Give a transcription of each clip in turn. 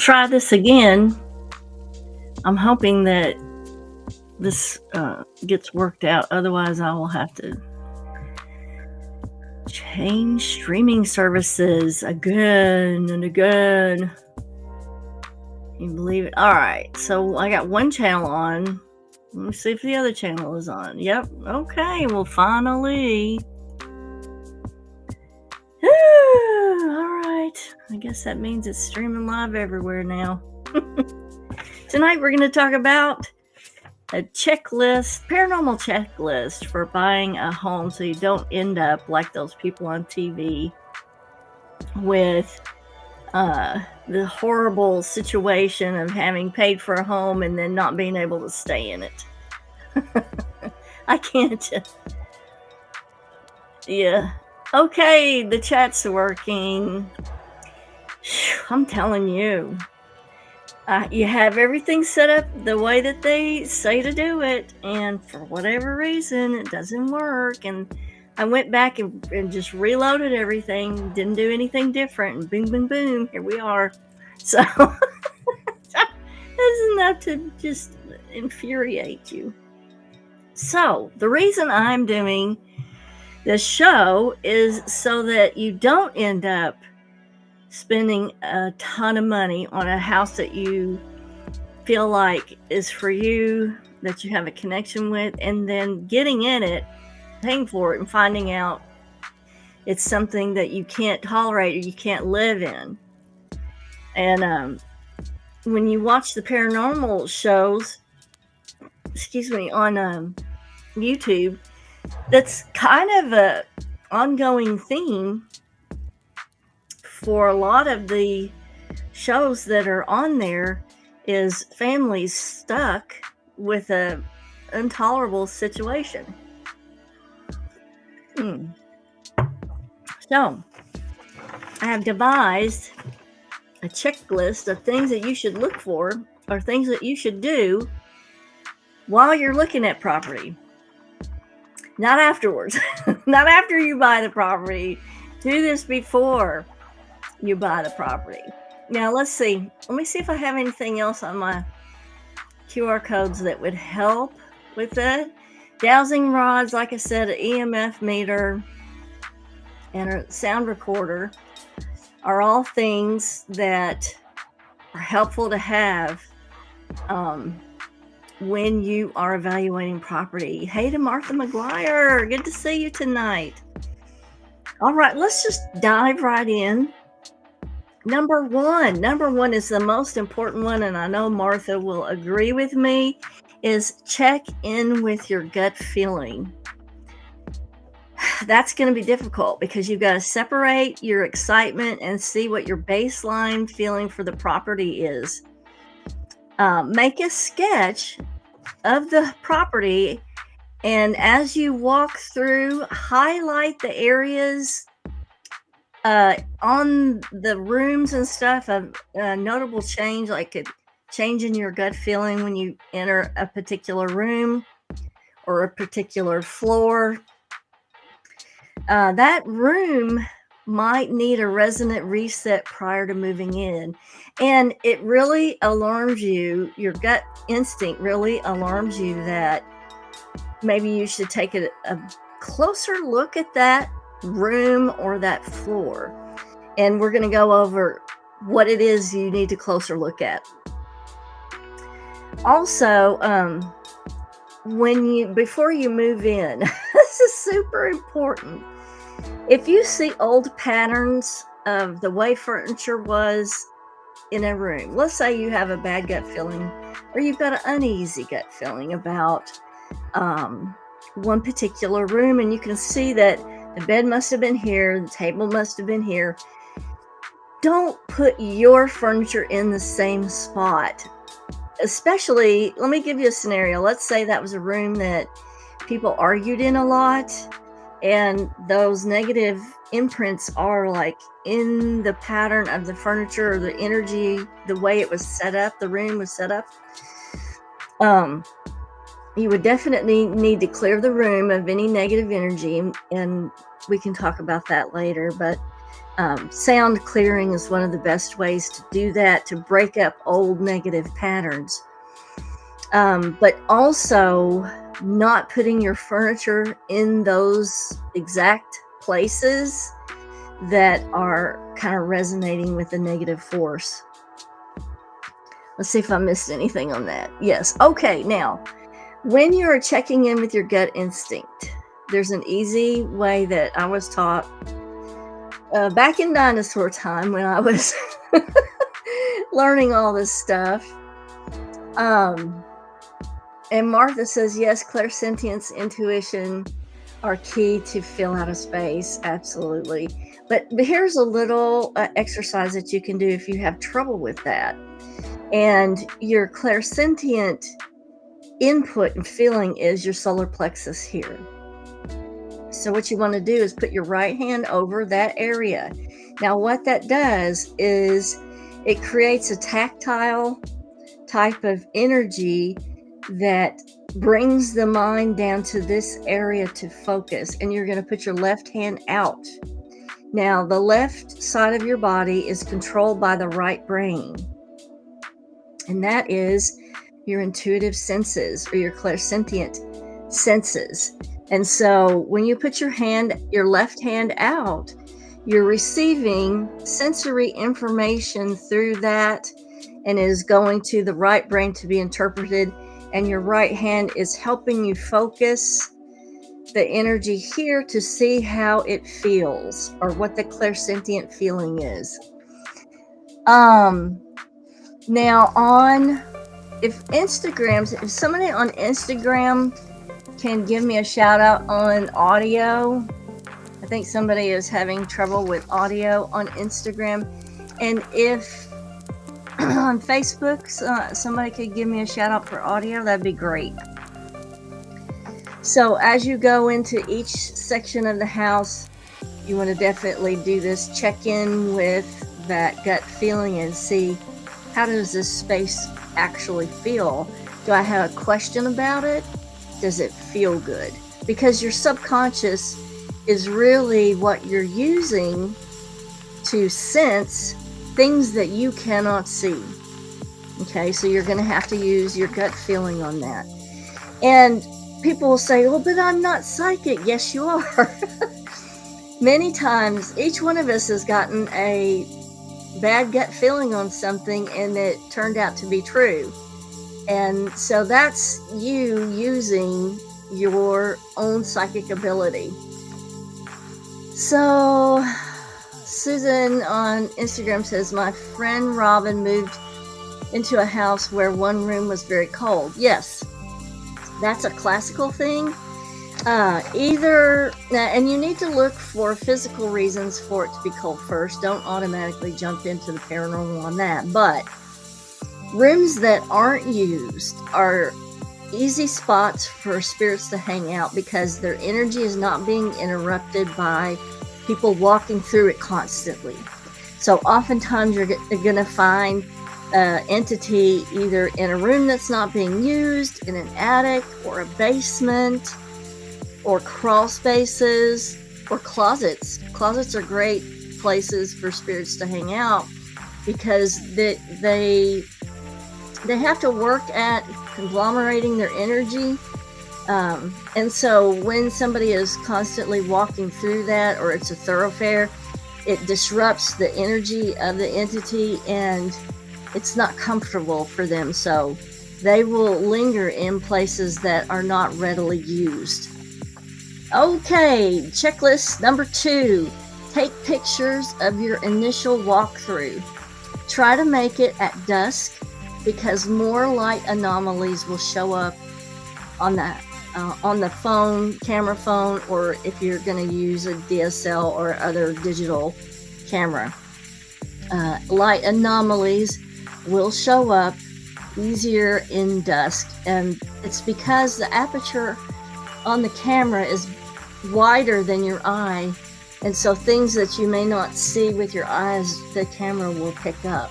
try this again. I'm hoping that this gets worked out. Otherwise, I will have to change streaming services again and again. Can you believe it? All right. So I got one channel on. Let me see if the other channel is on. Yep. Okay. Well, finally. All right. I guess that means it's streaming live everywhere now. Tonight we're going to talk about a checklist, paranormal checklist for buying a home so you don't end up like those people on TV with the horrible situation of having paid for a home and then not being able to stay in it. I can't. Yeah. Okay, the chat's working. I'm telling you. You have everything set up the way that they say to do it, and for whatever reason, it doesn't work. And I went back and just reloaded everything, didn't do anything different, and boom, boom, boom, here we are. So, that's enough to just infuriate you. So, the reason I'm doing this show is so that you don't end up spending a ton of money on a house that you feel like is for you, that you have a connection with, and then getting in it, paying for it, and finding out it's something that you can't tolerate or you can't live in. And when you watch the paranormal shows, on YouTube, that's kind of a ongoing theme for a lot of the shows that are on there, is families stuck with a intolerable situation. So I have devised a checklist of things that you should look for, or things that you should do while you're looking at property. Not afterwards. Not after you buy the property. Do this before you buy the property. Now let's see. Let me see if I have anything else on my QR codes that would help with that. Dowsing rods, like I said, an EMF meter, and a sound recorder are all things that are helpful to have when you are evaluating property. Hey to Martha McGuire, good to see you tonight. All right, let's just dive right in. Number one is the most important one, and I know Martha will agree with me, is check in with your gut feeling. That's going to be difficult because you've got to separate your excitement and see what your baseline feeling for the property is. Make a sketch of the property, and as you walk through, highlight the areas on the rooms and stuff of notable change, like a change in your gut feeling when you enter a particular room or a particular floor. That room might need a resonant reset prior to moving in. And it really alarms you, your gut instinct really alarms you that maybe you should take a closer look at that room or that floor. And we're going to go over what it is you need to closer look at. Also, before you move in, this is super important. If you see old patterns of the way furniture was in a room, let's say you have a bad gut feeling or you've got an uneasy gut feeling about one particular room, and you can see that the bed must have been here, the table must have been here. Don't put your furniture in the same spot. Especially, let me give you a scenario. Let's say that was a room that people argued in a lot, and those negative imprints are like in the pattern of the furniture or the energy, the way it was set up, the room was set up. You would definitely need to clear the room of any negative energy, and we can talk about that later. But Sound clearing is one of the best ways to do that, to break up old negative patterns. But also not putting your furniture in those exact places that are kind of resonating with the negative force. Let's see if I missed anything on that. Yes. Okay. Now, when you're checking in with your gut instinct, there's an easy way that I was taught back in dinosaur time when I was learning all this stuff. And Martha says, yes, clairsentience, intuition are key to fill out a space. Absolutely. But here's a little exercise that you can do if you have trouble with that. And your clairsentient input and feeling is your solar plexus here. So what you want to do is put your right hand over that area. Now, what that does is it creates a tactile type of energy that brings the mind down to this area to focus. And you're going to put your left hand out. Now, the left side of your body is controlled by the right brain. And that is your intuitive senses or your clairsentient senses. And so when you put your left hand out, you're receiving sensory information through that and is going to the right brain to be interpreted. And your right hand is helping you focus the energy here to see how it feels or what the clairsentient feeling is. Now if somebody on Instagram can give me a shout out on audio. I think somebody is having trouble with audio on Instagram. And if on Facebook, somebody could give me a shout out for audio, that'd be great. So as you go into each section of the house, you want to definitely do this. Check in with that gut feeling and see, how does this space actually feel? Do I have a question about it? Does it feel good? Because your subconscious is really what you're using to sense things that you cannot see. Okay, so you're going to have to use your gut feeling on that. And people will say, well, but I'm not psychic. Yes, you are. Many times, each one of us has gotten a bad gut feeling on something and it turned out to be true. And so that's you using your own psychic ability. So Susan on Instagram says, my friend Robin moved into a house where one room was very cold. Yes, that's a classical thing. And you need to look for physical reasons for it to be cold first. Don't automatically jump into the paranormal on that. But rooms that aren't used are easy spots for spirits to hang out because their energy is not being interrupted by people walking through it constantly. So oftentimes you're going to find entity either in a room that's not being used, in an attic or a basement, or crawl spaces, or closets. Closets are great places for spirits to hang out because they have to work at conglomerating their energy. And so when somebody is constantly walking through that, or it's a thoroughfare, it disrupts the energy of the entity and it's not comfortable for them. So they will linger in places that are not readily used. Okay, checklist number 2. Take pictures of your initial walkthrough. Try to make it at dusk because more light anomalies will show up on the phone, camera phone, or if you're going to use a DSL or other digital camera. Light anomalies will show up easier in dusk, and it's because the aperture on the camera is wider than your eye, and so things that you may not see with your eyes, the camera will pick up.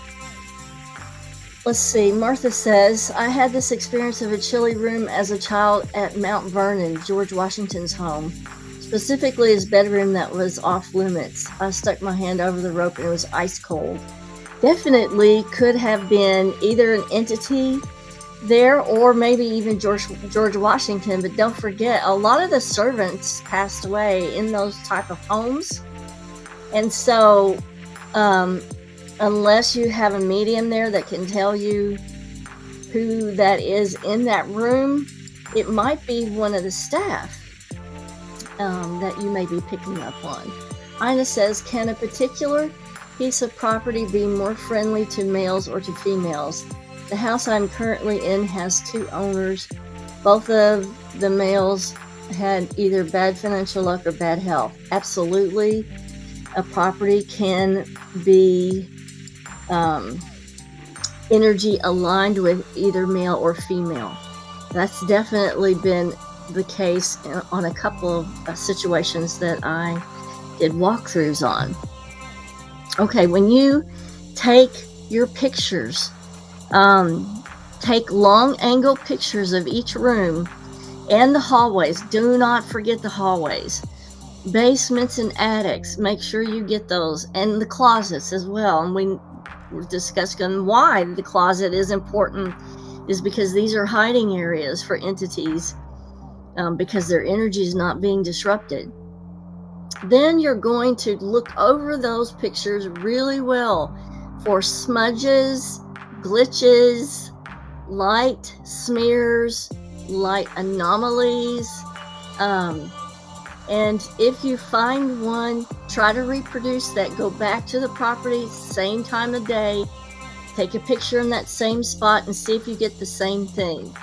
Let's see, Martha says, I had this experience of a chilly room as a child at Mount Vernon, George Washington's home. specifically his bedroom that was off limits. I stuck my hand over the rope and it was ice cold. Definitely could have been either an entity there or maybe even George Washington. But don't forget, a lot of the servants passed away in those type of homes. And so unless you have a medium there that can tell you who that is in that room, it might be one of the staff that you may be picking up on. Ina says, can a particular piece of property be more friendly to males or to females? The house I'm currently in has 2 owners. Both of the males had either bad financial luck or bad health. Absolutely, a property can be energy aligned with either male or female. That's definitely been the case on a couple of situations that I did walkthroughs on. Okay, when you take your pictures, take long angle pictures of each room and the hallways. Do not forget the hallways. Basements and attics, make sure you get those, and the closets as well. And we discussed why the closet is important, is because these are hiding areas for entities, because their energy is not being disrupted. Then you're going to look over those pictures really well for smudges, glitches, light smears, light anomalies. And if you find one, try to reproduce that. Go back to the property, same time of day, take a picture in that same spot and see if you get the same thing.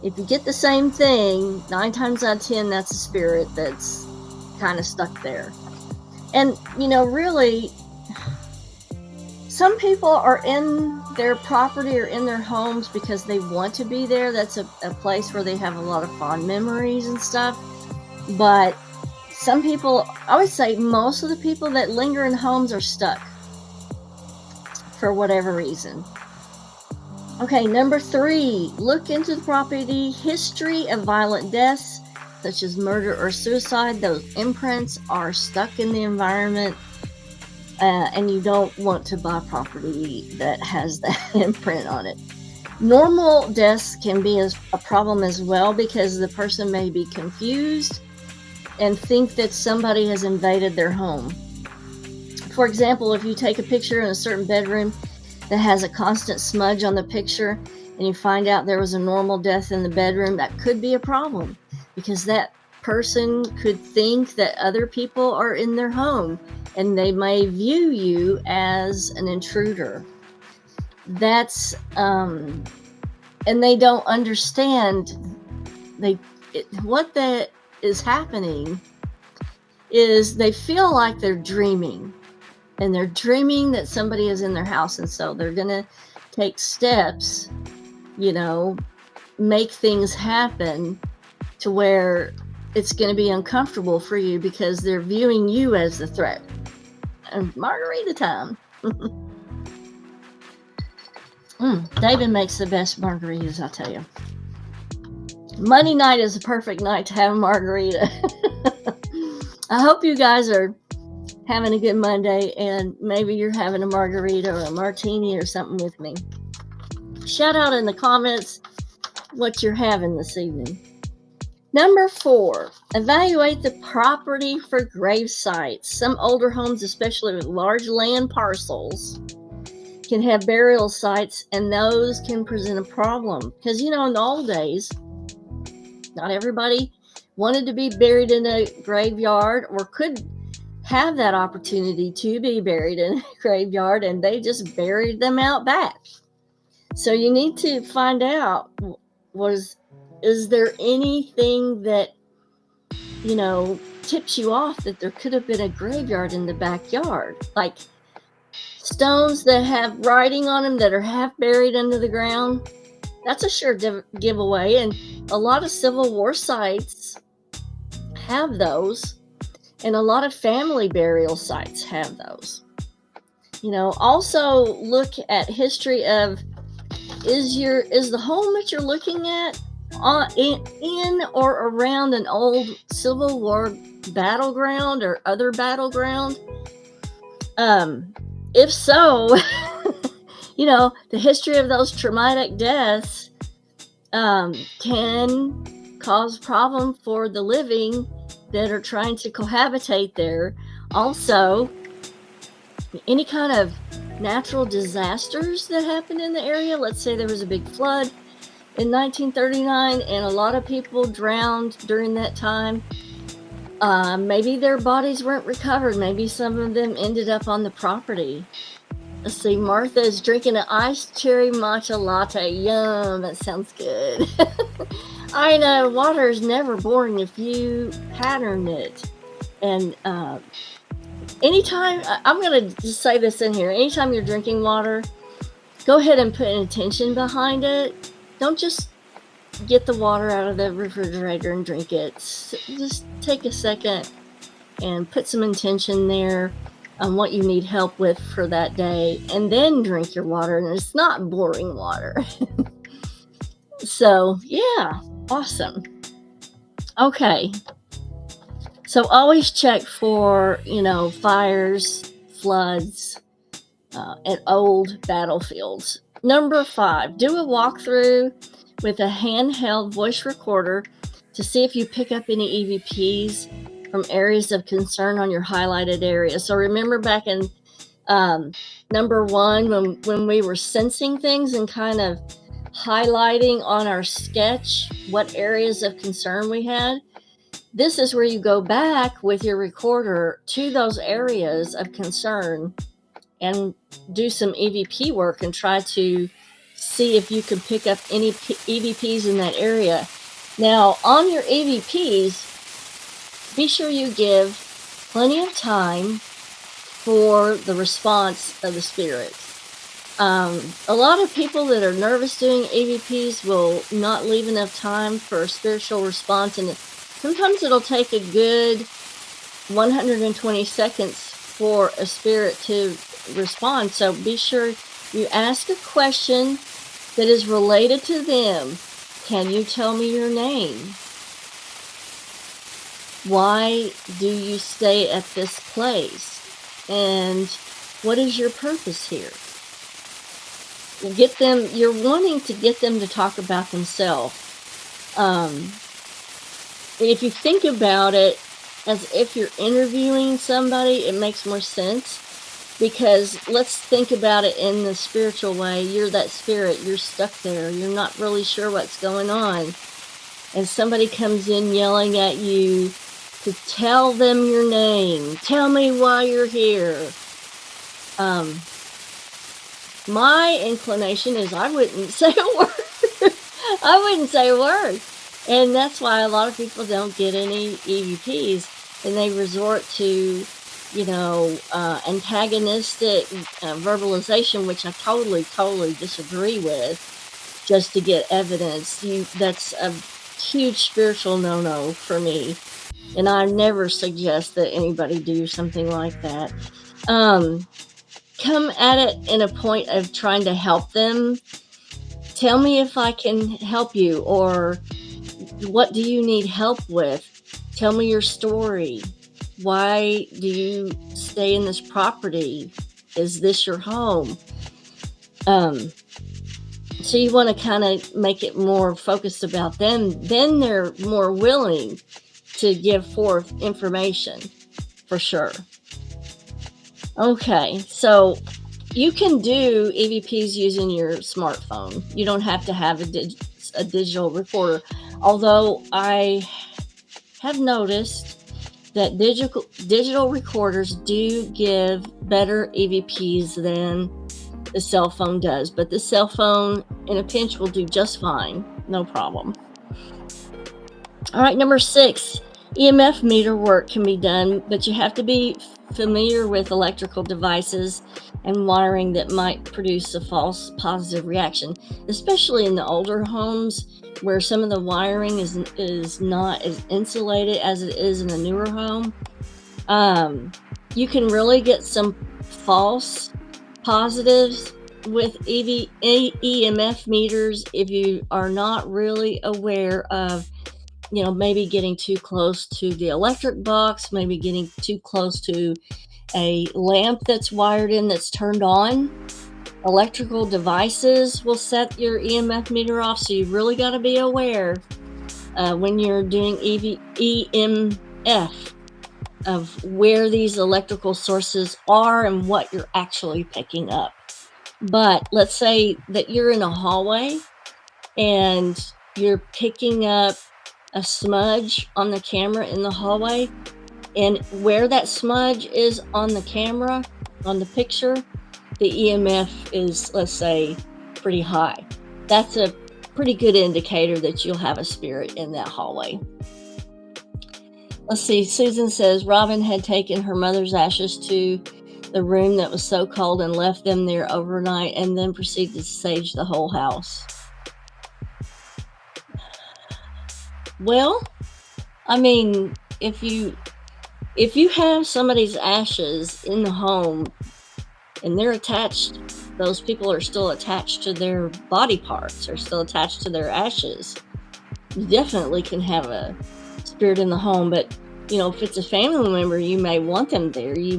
If you get the same thing, 9 times out of 10, that's a spirit that's kind of stuck there. And, really, some people are in their property or in their homes because they want to be there. That's a place where they have a lot of fond memories and stuff. But some people, I would say most of the people that linger in homes are stuck for whatever reason. Okay, number 3, look into the property history of violent deaths, such as murder or suicide. Those imprints are stuck in the environment, and you don't want to buy property that has that imprint on it. Normal deaths can be a problem as well, because the person may be confused and think that somebody has invaded their home. For example, if you take a picture in a certain bedroom that has a constant smudge on the picture and you find out there was a normal death in the bedroom, that could be a problem, because that person could think that other people are in their home and they may view you as an intruder. That's and they don't understand what that is happening is they feel like they're dreaming, and they're dreaming that somebody is in their house, and so they're gonna take steps, make things happen to where it's going to be uncomfortable for you because they're viewing you as the threat. And margarita time. David makes the best margaritas, I tell you. Monday night is a perfect night to have a margarita. I hope you guys are having a good Monday, and maybe you're having a margarita or a martini or something with me. Shout out in the comments what you're having this evening. Number 4, evaluate the property for grave sites. Some older homes, especially with large land parcels, can have burial sites, and those can present a problem. Because, in the old days, not everybody wanted to be buried in a graveyard or could have that opportunity to be buried in a graveyard, and they just buried them out back. So you need to find out, is there anything that, tips you off that there could have been a graveyard in the backyard? Like stones that have writing on them that are half buried under the ground. That's a sure giveaway. And a lot of Civil War sites have those. And a lot of family burial sites have those. Also look at history of, is the home that you're looking at in or around an old Civil War battleground or other battleground? If so, the history of those traumatic deaths can cause problem for the living that are trying to cohabitate there. Also, any kind of natural disasters that happened in the area. Let's say there was a big flood in 1939 and a lot of people drowned during that time. Maybe their bodies weren't recovered. Maybe some of them ended up on the property. Let's see, Martha is drinking an iced cherry matcha latte. Yum, that sounds good. I know, water is never boring if you pattern it. And anytime, I'm going to just say this in here, anytime you're drinking water, go ahead and put an intention behind it. Don't just get the water out of the refrigerator and drink it. Just take a second and put some intention there on what you need help with for that day, and then drink your water. And it's not boring water. So yeah, awesome. Okay, so always check for fires, floods at old battlefields. Number 5, do a walkthrough with a handheld voice recorder to see if you pick up any EVPs from areas of concern on your highlighted area. So remember back in number 1 when we were sensing things and kind of highlighting on our sketch what areas of concern we had. This is where you go back with your recorder to those areas of concern and do some EVP work and try to see if you can pick up any EVPs in that area. Now, on your EVPs, be sure you give plenty of time for the response of the spirit. A lot of people that are nervous doing EVPs will not leave enough time for a spiritual response, and sometimes it'll take a good 120 seconds for a spirit to respond. So be sure you ask a question that is related to them. Can you tell me your name? Why do you stay at this place? And what is your purpose here? You're wanting to get them to talk about themselves. If you think about it as if you're interviewing somebody, it makes more sense. Because let's think about it in the spiritual way. You're that spirit. You're stuck there. You're not really sure what's going on. And somebody comes in yelling at you to tell them your name. Tell me why you're here. My inclination is I wouldn't say a word. I wouldn't say a word. And that's why a lot of people don't get any EVPs. And they resort to antagonistic verbalization, which I totally disagree with, just to get evidence. That's a huge spiritual no-no for me, and I never suggest that anybody do something like that. Come at it in a point of trying to help them. Tell me if I can help you, or what do you need help with? Tell me your story. Why do you stay in this property? Is this your home? So you want to kind of make it more focused about them. Then they're more willing to give forth information, for sure. Okay, so you can do EVPs using your smartphone. You don't have to have a digital recorder. Although I have noticed that digital recorders do give better EVPs than the cell phone does. But the cell phone, in a pinch, will do just fine. No problem. All right, number 6, EMF meter work can be done, but you have to be familiar with electrical devices and wiring that might produce a false positive reaction, especially in the older homes where some of the wiring is not as insulated as it is in a newer home. You can really get some false positives with EMF meters, if you are not really aware of, maybe getting too close to the electric box, maybe getting too close to a lamp that's wired in that's turned on, electrical devices will set your EMF meter off. So you've really got to be aware when you're doing EMF of where these electrical sources are and what you're actually picking up. But let's say that you're in a hallway and you're picking up a smudge on the camera in the hallway, and where that smudge is on the camera, on the picture, the EMF is, let's say, pretty high. That's a pretty good indicator that you'll have a spirit in that hallway. Let's see, Susan says Robin had taken her mother's ashes to the room that was so cold and left them there overnight and then proceeded to sage the whole house. Well, I mean, if you have somebody's ashes in the home and they're attached, those people are still attached to their body parts, are still attached to their ashes, you definitely can have a spirit in the home. But if it's a family member, you may want them there. It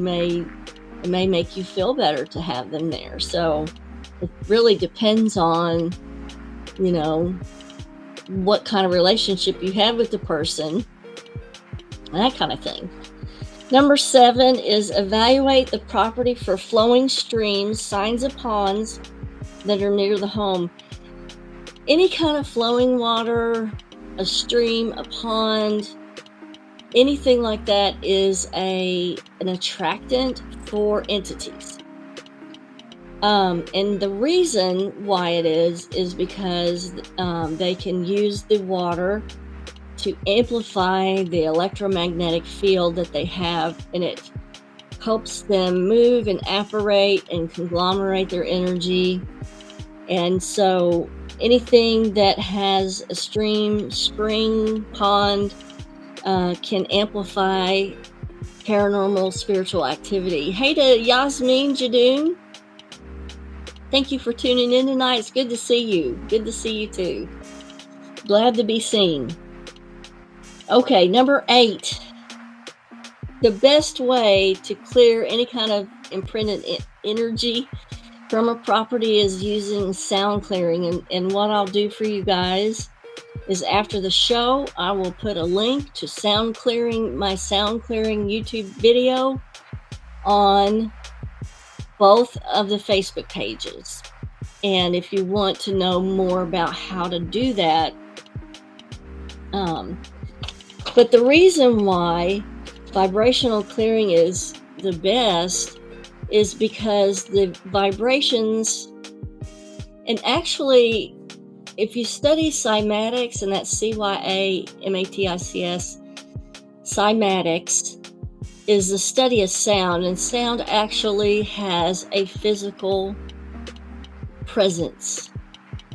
may make you feel better to have them there. So it really depends on what kind of relationship you have with the person, that kind of thing. Number 7 is evaluate the property for flowing streams, signs of ponds that are near the home. Any kind of flowing water, a stream, a pond, anything like that is an attractant for entities. And the reason why it is because they can use the water to amplify the electromagnetic field that they have, and it helps them move and apparate and conglomerate their energy. And so anything that has a stream, spring, pond can amplify paranormal spiritual activity. Hey to Yasmin Jadoon. Thank you for tuning in tonight. It's good to see you. Good to see you too. Glad to be seen. Okay, number 8. The best way to clear any kind of imprinted energy from a property is using sound clearing. And what I'll do for you guys is after the show, I will put a link to sound clearing, my sound clearing YouTube video on both of the Facebook pages. And if you want to know more about how to do that, but the reason why vibrational clearing is the best is because the vibrations, and actually, if you study cymatics, and that's CYAMATICS, cymatics is the study of sound, and sound actually has a physical presence,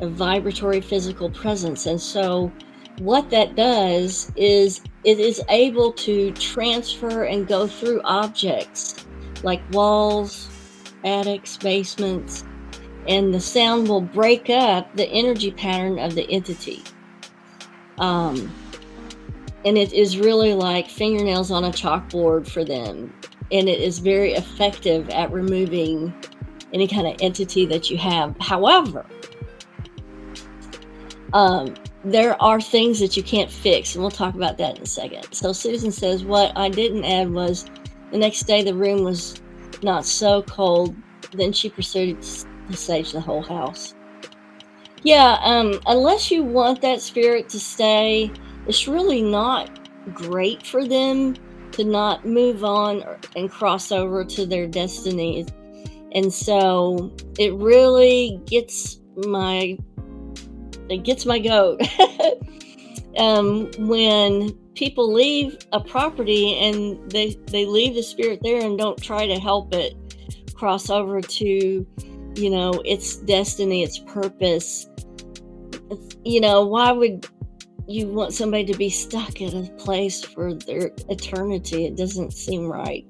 a vibratory physical presence. And so what that does is it is able to transfer and go through objects like walls, attics, basements, and the sound will break up the energy pattern of the entity. And it is really like fingernails on a chalkboard for them. And it is very effective at removing any kind of entity that you have. However, there are things that you can't fix, and we'll talk about that in a second. So Susan says, what I didn't add was the next day the room was not so cold. Then she proceeded to sage the whole house. Yeah, unless you want that spirit to stay, it's really not great for them to not move on and cross over to their destiny. And so it really gets my goat when people leave a property and they leave the spirit there and don't try to help it cross over to its destiny, its purpose. Why would you want somebody to be stuck at a place for their eternity? It doesn't seem right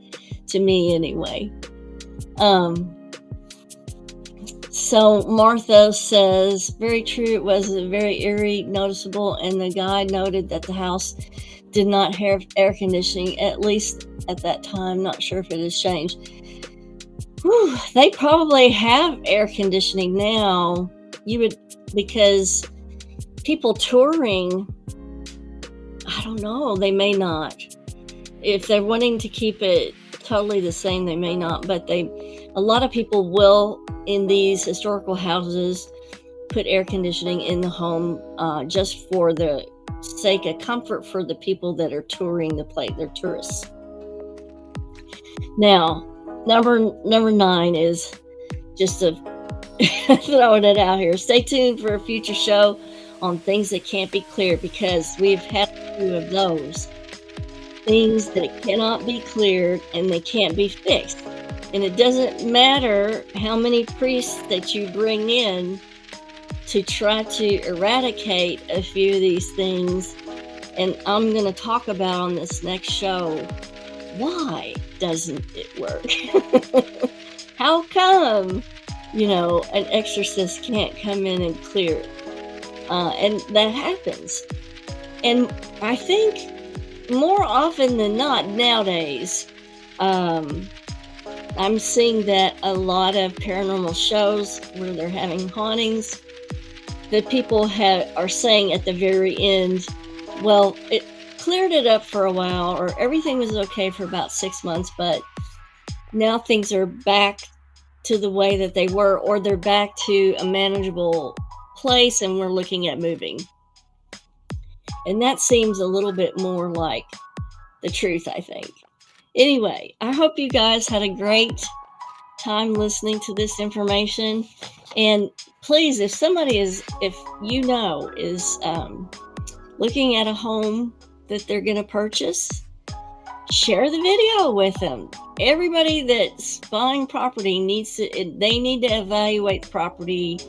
to me anyway. So Martha says, very true. It was very eerie, noticeable, and the guy noted that the house did not have air conditioning, at least at that time. Not sure if it has changed. Whew, they probably have air conditioning now. You would, because people touring, I don't know, they may not. If they're wanting to keep it totally the same, they may not, but a lot of people will, in these historical houses, put air conditioning in the home just for the sake of comfort for the people that are touring the place. They're tourists. Now, number 9 is just throwing it out here. Stay tuned for a future show on things that can't be cleared, because we've had a few of those things that cannot be cleared and they can't be fixed. And it doesn't matter how many priests that you bring in to try to eradicate a few of these things. And I'm going to talk about on this next show, why doesn't it work? How come, an exorcist can't come in and clear it? And that happens. And I think more often than not nowadays, I'm seeing that a lot of paranormal shows where they're having hauntings, that people are saying at the very end, well, it cleared it up for a while, or everything was okay for about 6 months, but now things are back to the way that they were, or they're back to a manageable place and we're looking at moving. And that seems a little bit more like the truth, I think. Anyway, I hope you guys had a great time listening to this information. And please, if somebody is looking at a home that they're going to purchase, share the video with them. Everybody that's buying property need to evaluate the property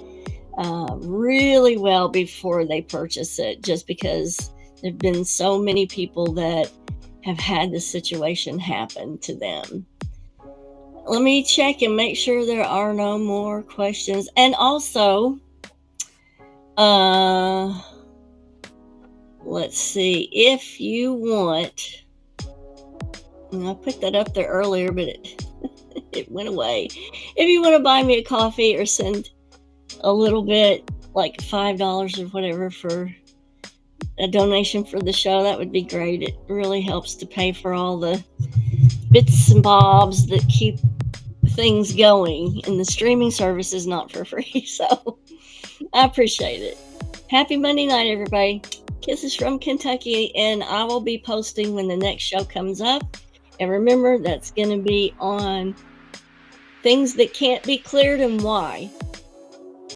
really well before they purchase it, just because there have been so many people that have had this situation happen to them. Let me check and make sure there are no more questions. And also, let's see, if you want, I put that up there earlier, but it went away. If you want to buy me a coffee or send a little bit, like $5 or whatever, for a donation for the show, that would be great. It really helps to pay for all the bits and bobs that keep things going, and the streaming service is not for free, so I appreciate it. Happy Monday night, everybody. Kisses from Kentucky, and I will be posting when the next show comes up. And remember, that's going to be on things that can't be cleared and why.